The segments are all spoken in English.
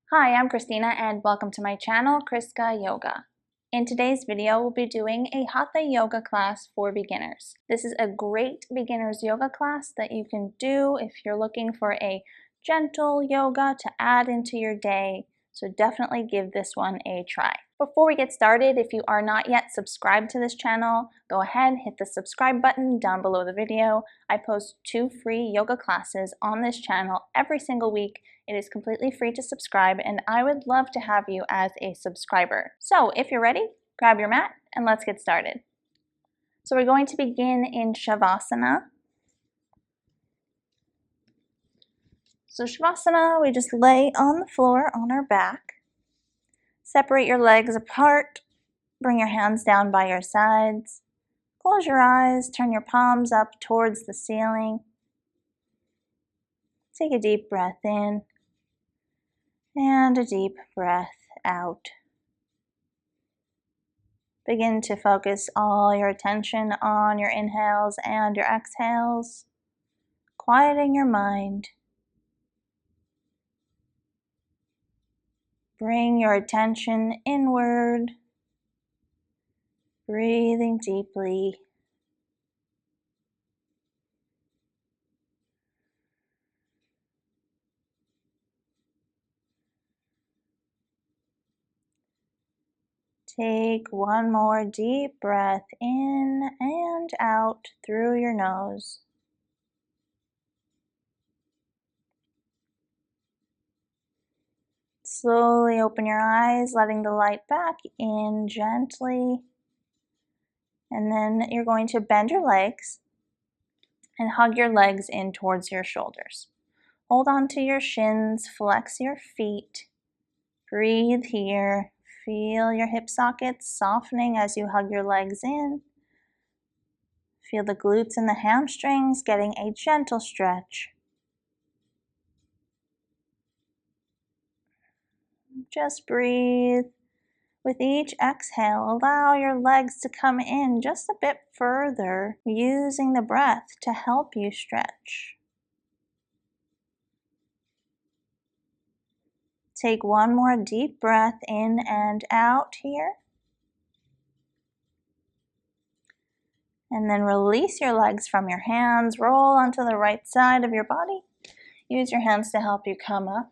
Hi, I'm Christina and welcome to my channel, ChriskaYoga. In today's video, we'll be doing a Hatha yoga class for beginners. This is a great beginner's yoga class that you can do if you're looking for a gentle yoga to add into your day, so definitely give this one a try. Before we get started, if you are not yet subscribed to this channel, go ahead, hit the subscribe button down below the video. I post 2 free yoga classes on this channel every single week. It is completely free to subscribe, and I would love to have you as a subscriber. So if you're ready, grab your mat and let's get started. So we're going to begin in Shavasana. So Shavasana, we just lay on the floor on our back. Separate your legs apart. Bring your hands down by your sides. Close your eyes, turn your palms up towards the ceiling. Take a deep breath in and a deep breath out. Begin to focus all your attention on your inhales and your exhales, quieting your mind. Bring your attention inward, breathing deeply. Take one more deep breath in and out through your nose. Slowly open your eyes, letting the light back in gently. And then you're going to bend your legs and hug your legs in towards your shoulders. Hold on to your shins, flex your feet. Breathe here. Feel your hip sockets softening as you hug your legs in. Feel the glutes and the hamstrings getting a gentle stretch. Just breathe. With each exhale, allow your legs to come in just a bit further, using the breath to help you stretch. Take one more deep breath in and out here. And then release your legs from your hands. Roll onto the right side of your body. Use your hands to help you come up.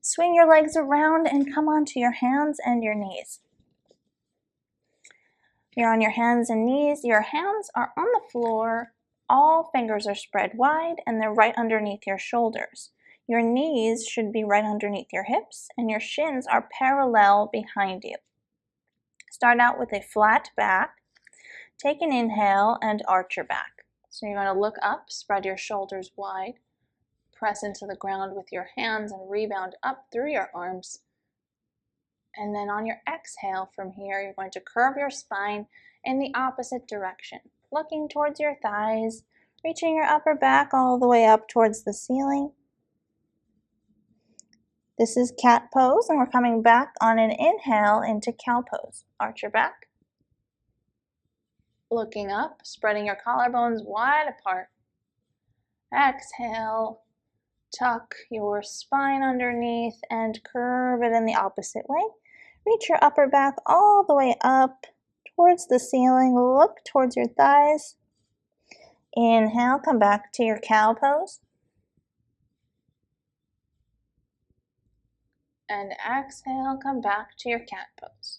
Swing your legs around and come onto your hands and your knees. You're on your hands and knees. Your hands are on the floor. All fingers are spread wide and they're right underneath your shoulders. Your knees should be right underneath your hips and your shins are parallel behind you. Start out with a flat back. Take an inhale and arch your back. So you're going to look up, spread your shoulders wide, press into the ground with your hands and rebound up through your arms. And then on your exhale from here, you're going to curve your spine in the opposite direction, looking towards your thighs, reaching your upper back all the way up towards the ceiling. This is cat pose, and we're coming back on an inhale into cow pose. Arch your back. Looking up, spreading your collarbones wide apart. Exhale, tuck your spine underneath and curve it in the opposite way. Reach your upper back all the way up towards the ceiling. Look towards your thighs. Inhale, come back to your cow pose. And exhale, come back to your cat pose.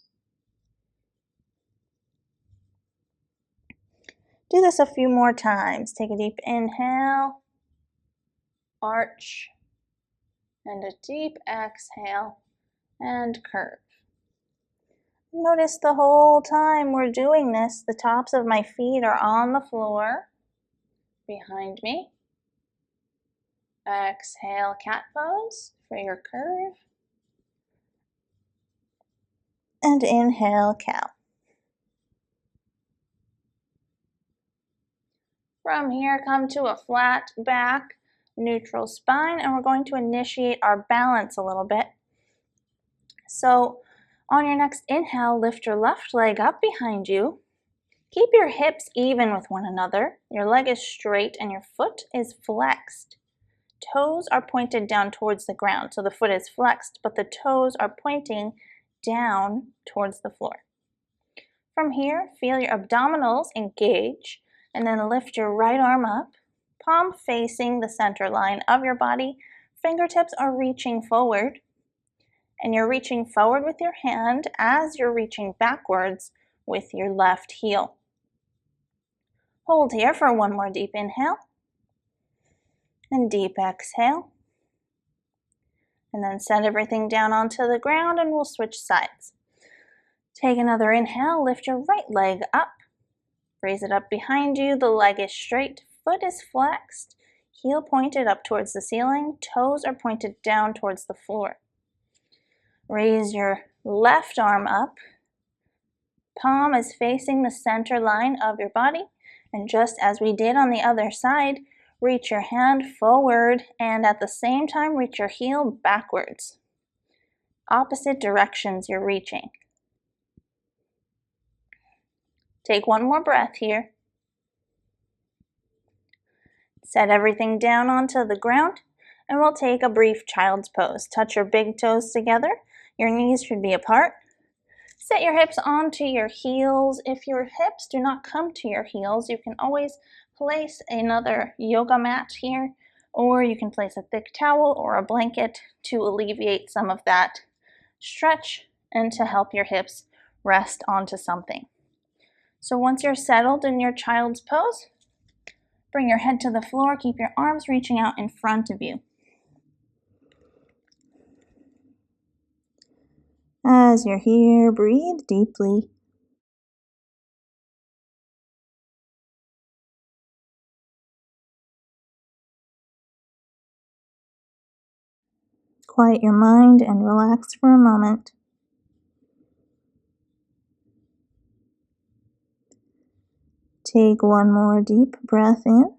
Do this a few more times. Take a deep inhale, arch, and a deep exhale, and curve. Notice the whole time we're doing this, the tops of my feet are on the floor behind me. Exhale, cat pose for your curve. And inhale, cow. From here, come to a flat back, neutral spine, and we're going to initiate our balance a little bit. So on your next inhale, lift your left leg up behind you. Keep your hips even with one another. Your leg is straight and your foot is flexed. Toes are pointed down towards the ground, so the foot is flexed, but the toes are pointing down towards the floor. From here, feel your abdominals engage, and then lift your right arm up, palm facing the center line of your body. Fingertips are reaching forward, and you're reaching forward with your hand as you're reaching backwards with your left heel. Hold here for one more deep inhale, and deep exhale. And then set everything down onto the ground and we'll switch sides. Take another inhale, lift your right leg up. Raise it up behind you, the leg is straight, foot is flexed, heel pointed up towards the ceiling, toes are pointed down towards the floor. Raise your left arm up, palm is facing the center line of your body, and just as we did on the other side, reach your hand forward and at the same time reach your heel backwards. Opposite directions you're reaching. Take one more breath here. Set everything down onto the ground and we'll take a brief child's pose. Touch your big toes together. Your knees should be apart. Set your hips onto your heels. If your hips do not come to your heels, you can always place another yoga mat here, or you can place a thick towel or a blanket to alleviate some of that stretch and to help your hips rest onto something. So once you're settled in your child's pose, bring your head to the floor, keep your arms reaching out in front of you. As you're here, breathe deeply. Quiet your mind and relax for a moment. Take one more deep breath in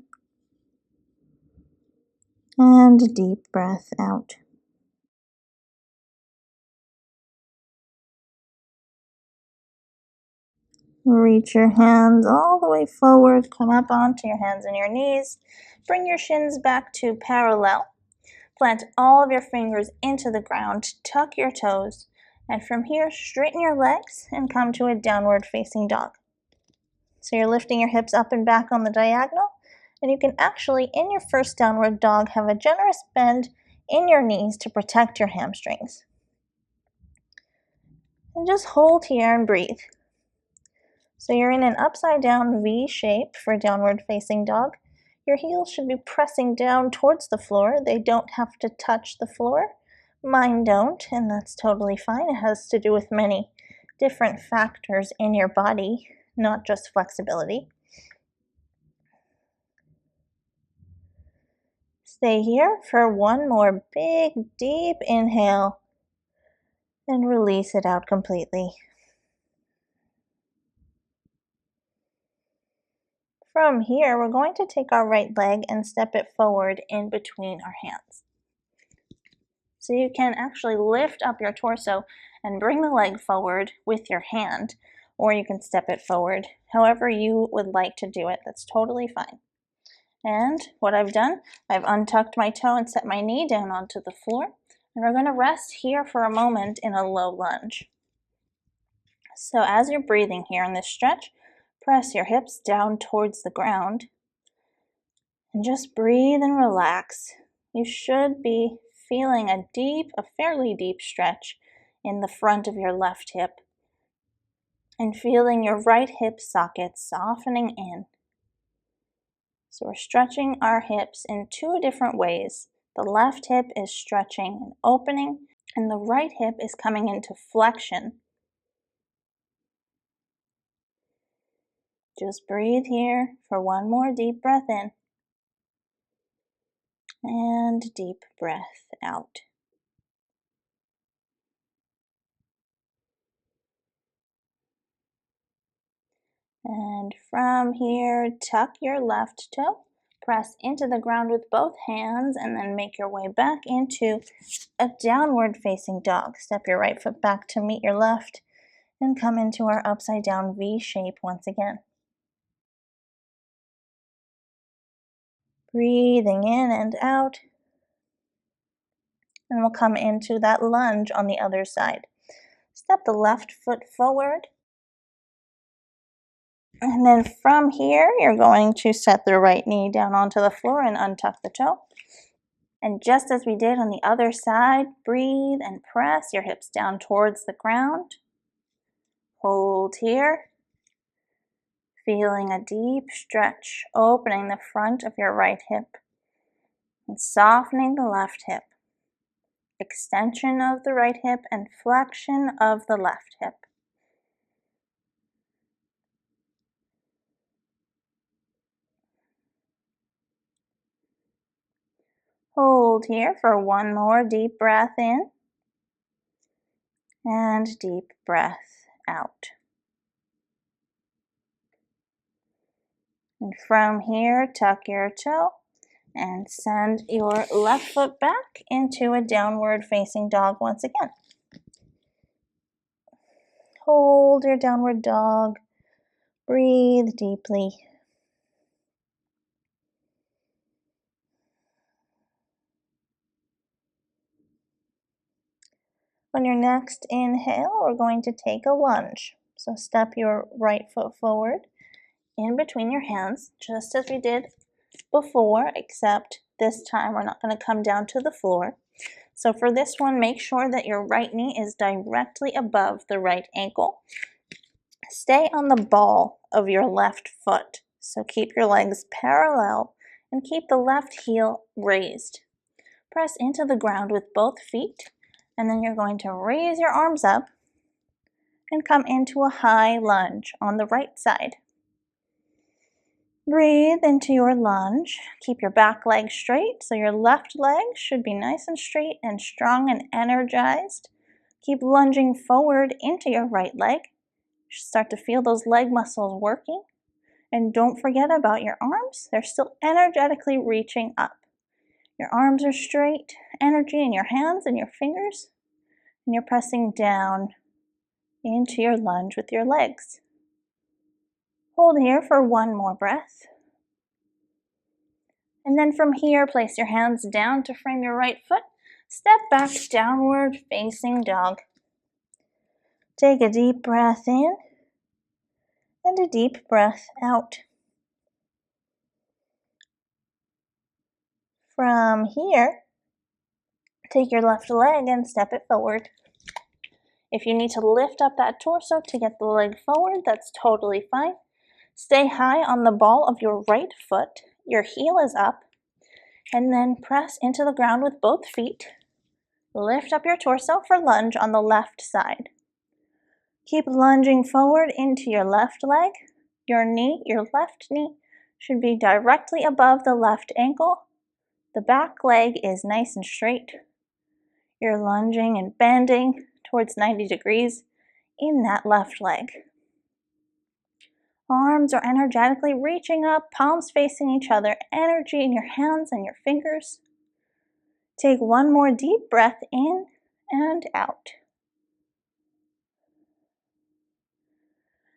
and a deep breath out. Reach your hands all the way forward, come up onto your hands and your knees. Bring your shins back to parallel. Plant all of your fingers into the ground, tuck your toes, and from here, straighten your legs and come to a downward facing dog. So you're lifting your hips up and back on the diagonal, and you can actually, in your first downward dog, have a generous bend in your knees to protect your hamstrings. And just hold here and breathe. So you're in an upside down V shape for downward facing dog. Your heels should be pressing down towards the floor. They don't have to touch the floor. Mine don't, and that's totally fine. It has to do with many different factors in your body, not just flexibility. Stay here for one more big, deep inhale and release it out completely. From here, we're going to take our right leg and step it forward in between our hands. So you can actually lift up your torso and bring the leg forward with your hand, or you can step it forward however you would like to do it. That's totally fine. And what I've done, I've untucked my toe and set my knee down onto the floor, and we're going to rest here for a moment in a low lunge. So as you're breathing here in this stretch, press your hips down towards the ground and just breathe and relax. You should be feeling a fairly deep stretch in the front of your left hip and feeling your right hip socket softening in. So we're stretching our hips in two different ways. The left hip is stretching and opening, and the right hip is coming into flexion. Just breathe here for one more deep breath in and deep breath out. And from here, tuck your left toe, press into the ground with both hands, and then make your way back into a downward facing dog. Step your right foot back to meet your left and come into our upside down V shape once again. Breathing in and out. and we'll come into that lunge on the other side. Step the left foot forward. And then from here, you're going to set the right knee down onto the floor and untuck the toe. And just as we did on the other side, breathe and press your hips down towards the ground. Hold here. Feeling a deep stretch, opening the front of your right hip and softening the left hip. Extension of the right hip and flexion of the left hip. Hold here for one more deep breath in and deep breath out. And from here, tuck your toe and send your left foot back into a downward facing dog once again. Hold your downward dog. Breathe deeply. On your next inhale, we're going to take a lunge. So step your right foot forward in between your hands, just as we did before, except this time we're not going to come down to the floor. So for this one, make sure that your right knee is directly above the right ankle. Stay on the ball of your left foot. So keep your legs parallel and keep the left heel raised. Press into the ground with both feet. And then you're going to raise your arms up and come into a high lunge on the right side. Breathe into your lunge. Keep your back leg straight, so your left leg should be nice and straight and strong and energized. Keep lunging forward into your right leg. You should start to feel those leg muscles working. And don't forget about your arms. They're still energetically reaching up. Your arms are straight, energy in your hands and your fingers. And you're pressing down into your lunge with your legs. Hold here for one more breath. And then from here, place your hands down to frame your right foot. Step back, downward facing dog. Take a deep breath in and a deep breath out. From here, take your left leg and step it forward. If you need to lift up that torso to get the leg forward, that's totally fine. Stay high on the ball of your right foot. Your heel is up. And then press into the ground with both feet. Lift up your torso for lunge on the left side. Keep lunging forward into your left leg. Your left knee, should be directly above the left ankle. The back leg is nice and straight. You're lunging and bending towards 90 degrees in that left leg. Arms are energetically reaching up, palms facing each other, energy in your hands and your fingers. Take one more deep breath in and out.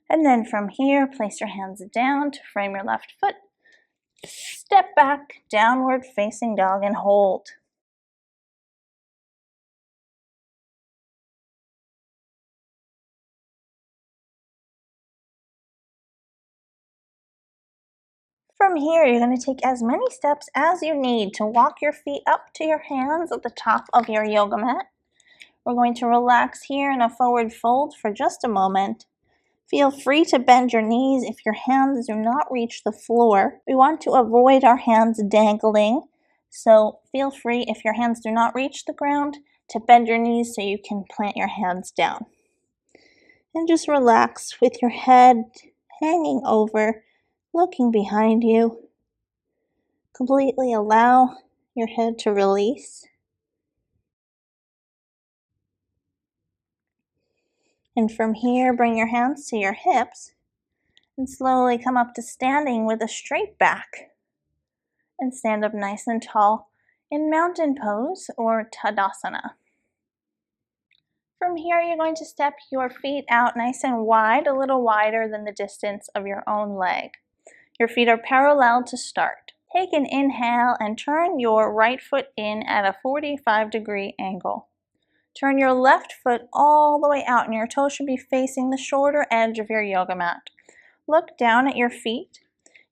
And then from here, place your hands down to frame your left foot. Step back, downward facing dog, and hold. From here, you're going to take as many steps as you need to walk your feet up to your hands at the top of your yoga mat. We're going to relax here in a forward fold for just a moment. Feel free to bend your knees if your hands do not reach the floor. We want to avoid our hands dangling, so feel free if your hands do not reach the ground to bend your knees so you can plant your hands down. And just relax with your head hanging over, looking behind you. Completely allow your head to release. And from here, bring your hands to your hips and slowly come up to standing with a straight back. And stand up nice and tall in mountain pose or Tadasana. From here, you're going to step your feet out nice and wide, a little wider than the distance of your own leg. Your feet are parallel to start. Take an inhale and turn your right foot in at a 45-degree angle. Turn your left foot all the way out and your toes should be facing the shorter edge of your yoga mat. Look down at your feet.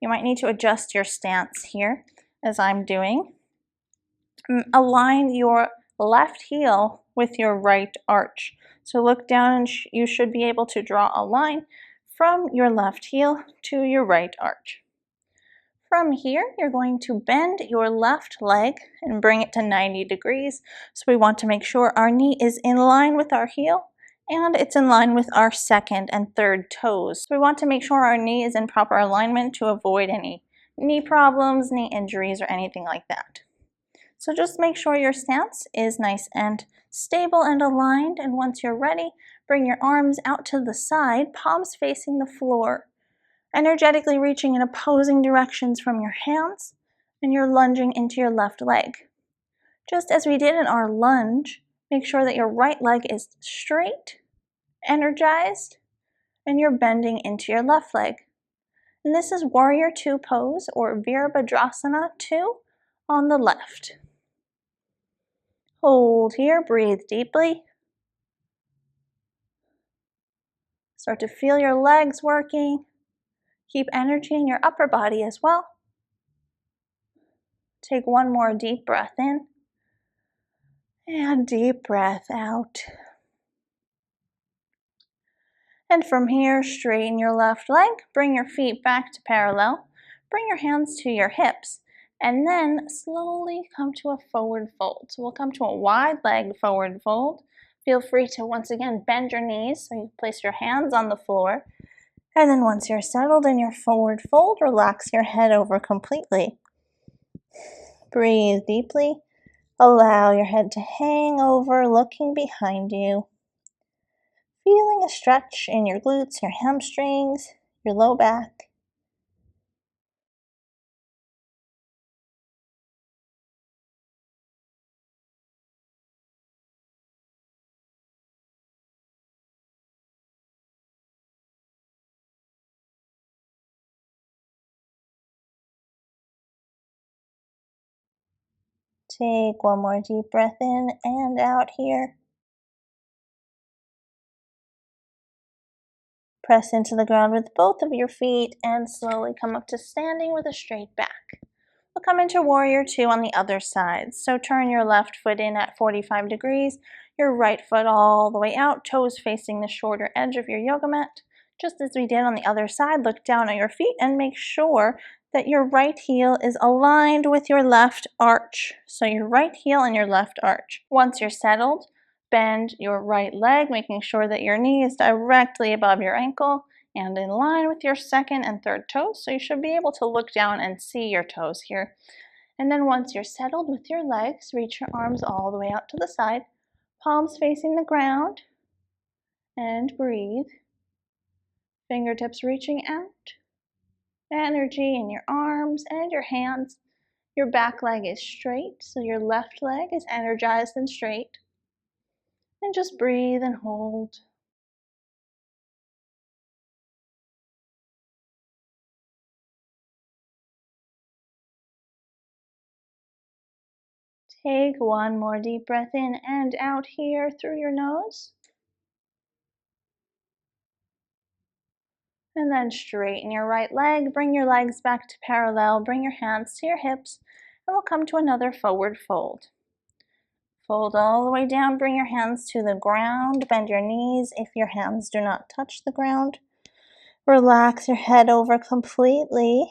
You might need to adjust your stance here, as I'm doing. Align your left heel with your right arch. So look down and you should be able to draw a line from your left heel to your right arch. From here, you're going to bend your left leg and bring it to 90 degrees. So we want to make sure our knee is in line with our heel and it's in line with our second and third toes. So we want to make sure our knee is in proper alignment to avoid any knee problems, knee injuries, or anything like that. So just make sure your stance is nice and stable and aligned, and once you're ready, bring your arms out to the side, palms facing the floor, energetically reaching in opposing directions from your hands, and you're lunging into your left leg. Just as we did in our lunge, make sure that your right leg is straight, energized, and you're bending into your left leg. And this is Warrior Two pose, or Virabhadrasana 2 on the left. Hold here, breathe deeply. Start to feel your legs working. Keep energy in your upper body as well. Take one more deep breath in and deep breath out. And from here, straighten your left leg, bring your feet back to parallel, bring your hands to your hips, and then slowly come to a forward fold. So we'll come to a wide leg forward fold. Feel free to once again bend your knees so you place your hands on the floor. And then once you're settled in your forward fold, relax your head over completely. Breathe deeply. Allow your head to hang over, looking behind you. Feeling a stretch in your glutes, your hamstrings, your low back. Take one more deep breath in and out here. Press into the ground with both of your feet and slowly come up to standing with a straight back. We'll come into Warrior Two on the other side. So turn your left foot in at 45 degrees, your right foot all the way out, toes facing the shorter edge of your yoga mat. Just as we did on the other side, look down at your feet and make sure that your right heel is aligned with your left arch. So your right heel and your left arch. Once you're settled, bend your right leg, making sure that your knee is directly above your ankle and in line with your second and third toes. So you should be able to look down and see your toes here. And then once you're settled with your legs, reach your arms all the way out to the side, palms facing the ground, and breathe. Fingertips reaching out. Energy in your arms and your hands. Your back leg is straight, so your left leg is energized and straight. And just breathe and hold. Take one more deep breath in and out here through your nose. And then straighten your right leg, bring your legs back to parallel, bring your hands to your hips, and we'll come to another forward fold. Fold all the way down, bring your hands to the ground, bend your knees if your hands do not touch the ground. Relax your head over completely,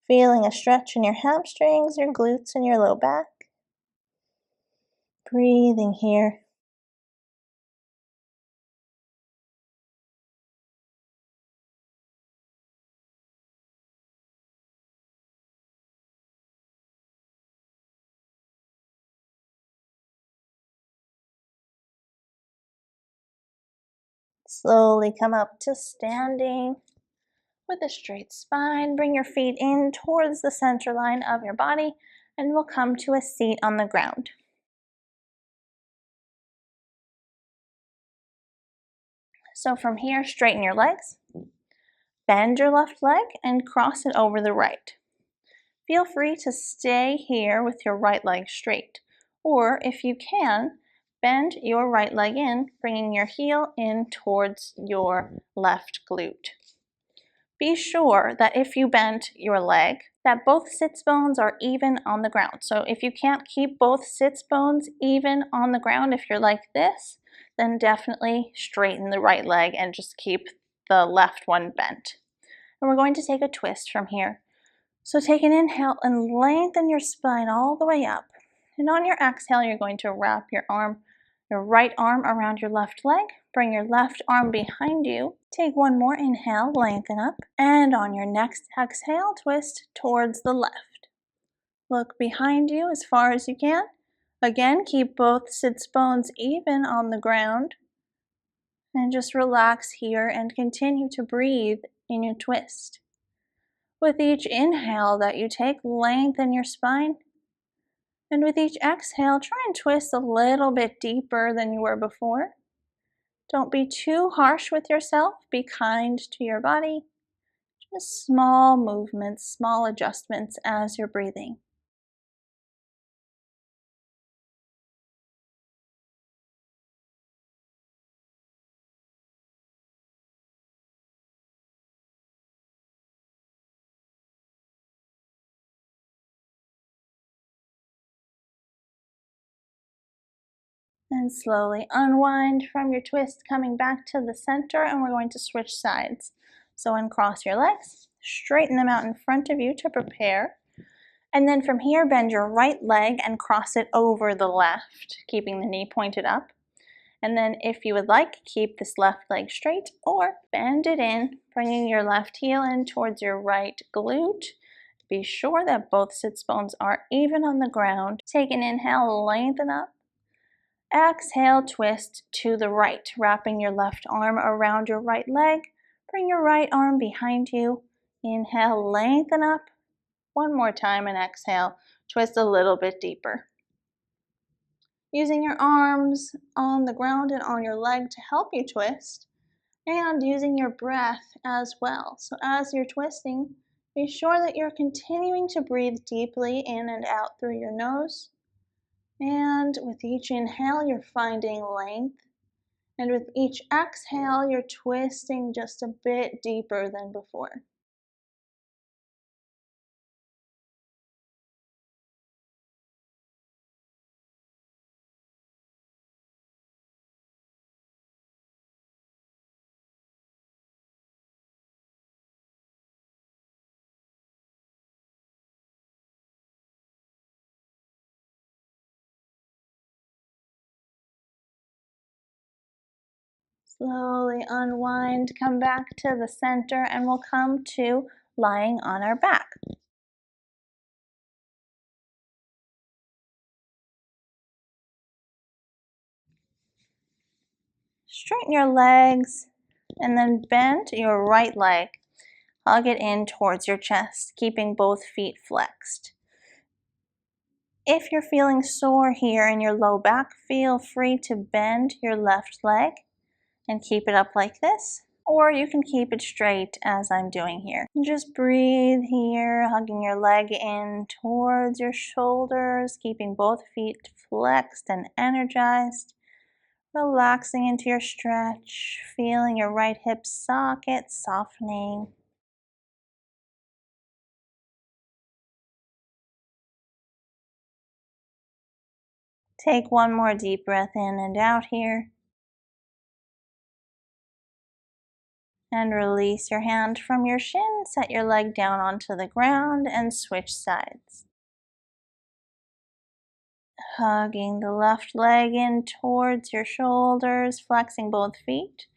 feeling a stretch in your hamstrings, your glutes, and your low back. Breathing here. Slowly come up to standing with a straight spine. Bring your feet in towards the center line of your body, and we'll come to a seat on the ground. So from here, straighten your legs, bend your left leg, and cross it over the right. Feel free to stay here with your right leg straight, or if you can, bend your right leg in, bringing your heel in towards your left glute. Be sure that if you bend your leg, that both sits bones are even on the ground. So if you can't keep both sits bones even on the ground, if you're like this, then definitely straighten the right leg and just keep the left one bent. And we're going to take a twist from here. So take an inhale and lengthen your spine all the way up. And on your exhale, you're going to wrap your right arm around your left leg. Bring your left arm behind you. Take one more inhale, lengthen up. And on your next exhale, twist towards the left. Look behind you as far as you can. Again, keep both sits bones even on the ground. And just relax here and continue to breathe in your twist. With each inhale that you take, lengthen your spine. And with each exhale, try and twist a little bit deeper than you were before. Don't be too harsh with yourself. Be kind to your body. Just small movements, small adjustments as you're breathing. And slowly unwind from your twist, coming back to the center, and we're going to switch sides. So uncross your legs, straighten them out in front of you to prepare. And then from here, bend your right leg and cross it over the left, keeping the knee pointed up. And then if you would like, keep this left leg straight or bend it in, bringing your left heel in towards your right glute. Be sure that both sits bones are even on the ground. Take an inhale, lengthen up. Exhale, twist to the right, wrapping your left arm around your right leg. Bring your right arm behind you. Inhale, lengthen up. One more time and exhale, twist a little bit deeper. Using your arms on the ground and on your leg to help you twist, and using your breath as well. So as you're twisting, be sure that you're continuing to breathe deeply in and out through your nose. And with each inhale, you're finding length. And with each exhale, you're twisting just a bit deeper than before. Slowly unwind, come back to the center, and we'll come to lying on our back. Straighten your legs and then bend your right leg. Hug it in towards your chest, keeping both feet flexed. If you're feeling sore here in your low back, feel free to bend your left leg and keep it up like this, or you can keep it straight as I'm doing here. Just breathe here, hugging your leg in towards your shoulders, keeping both feet flexed and energized. Relaxing into your stretch, feeling your right hip socket softening. Take one more deep breath in and out here. And release your hand from your shin, set your leg down onto the ground and switch sides. Hugging the left leg in towards your shoulders, flexing both feet.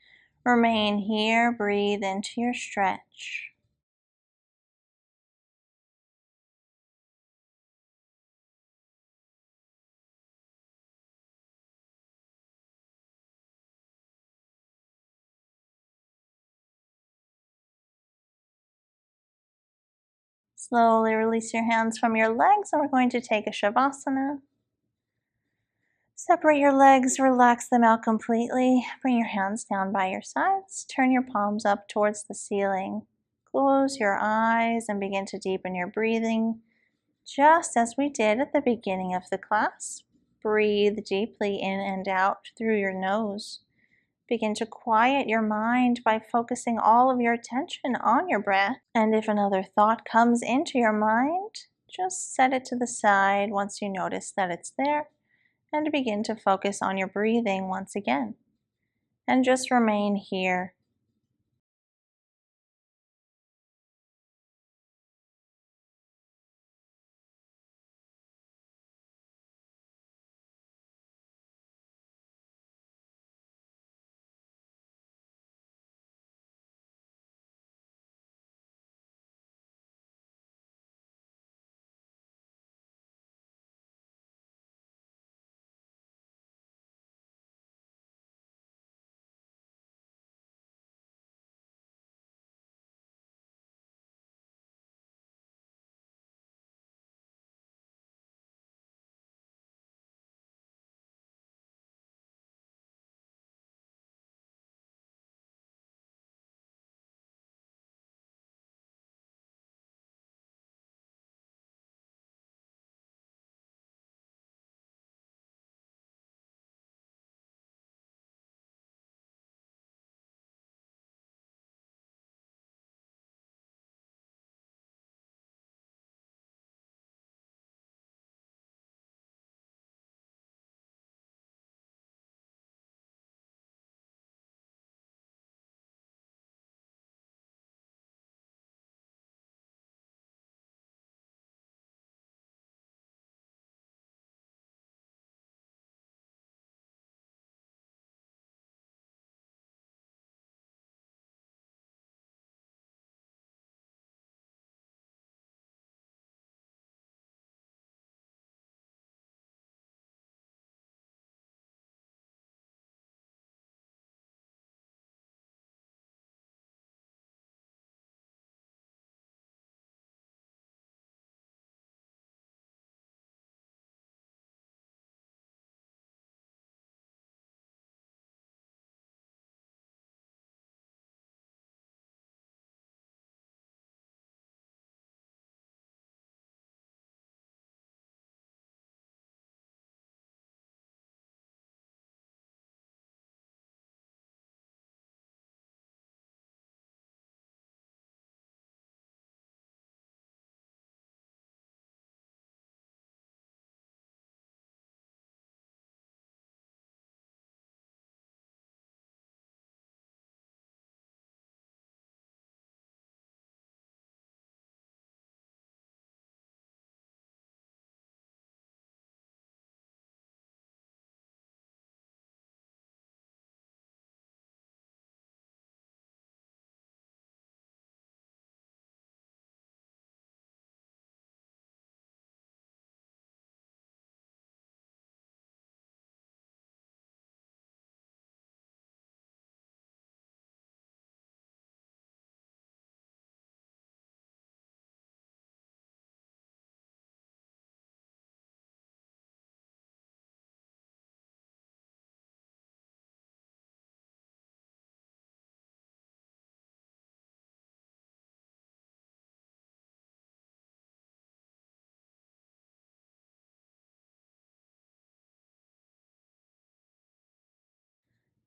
Remain here, breathe into your stretch. Slowly release your hands from your legs, and we're going to take a Shavasana. Separate your legs, relax them out completely. Bring your hands down by your sides. Turn your palms up towards the ceiling. Close your eyes and begin to deepen your breathing. Just as we did at the beginning of the class, breathe deeply in and out through your nose. Begin to quiet your mind by focusing all of your attention on your breath. And if another thought comes into your mind, just set it to the side once you notice that it's there, and begin to focus on your breathing once again. And just remain here.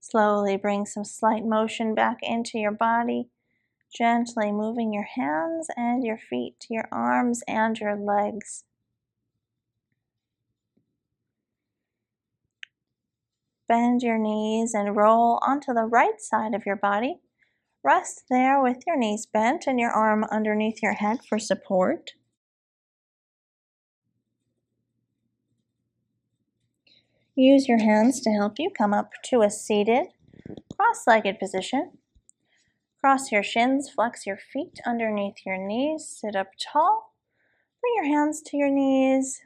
Slowly bring some slight motion back into your body, gently moving your hands and your feet, your arms and your legs. Bend your knees and roll onto the right side of your body. Rest there with your knees bent and your arm underneath your head for support. Use your hands to help you come up to a seated, cross-legged position. Cross your shins, flex your feet underneath your knees, sit up tall. Bring your hands to your knees.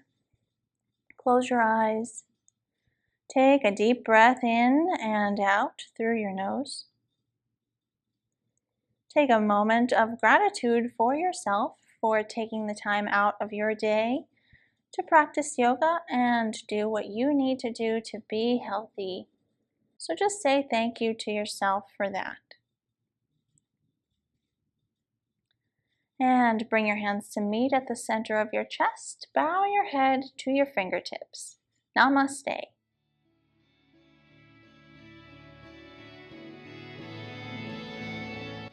Close your eyes. Take a deep breath in and out through your nose. Take a moment of gratitude for yourself for taking the time out of your day to practice yoga and do what you need to do to be healthy. So just say thank you to yourself for that. And bring your hands to meet at the center of your chest. Bow your head to your fingertips. Namaste.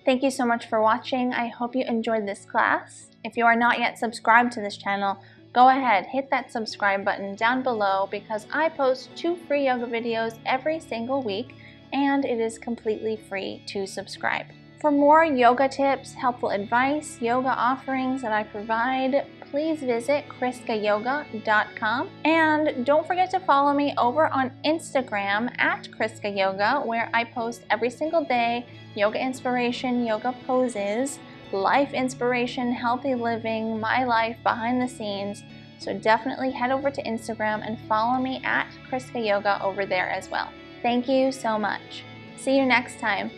Thank you so much for watching. I hope you enjoyed this class. If you are not yet subscribed to this channel, go ahead, hit that subscribe button down below because I post 2 free yoga videos every single week and it is completely free to subscribe. For more yoga tips, helpful advice, yoga offerings that I provide, please visit ChriskaYoga.com. And don't forget to follow me over on Instagram at ChriskaYoga, where I post every single day yoga inspiration, yoga poses, life inspiration, healthy living, my life behind the scenes. So definitely head over to Instagram and follow me at ChriskaYoga over there as well. Thank you so much. See you next time.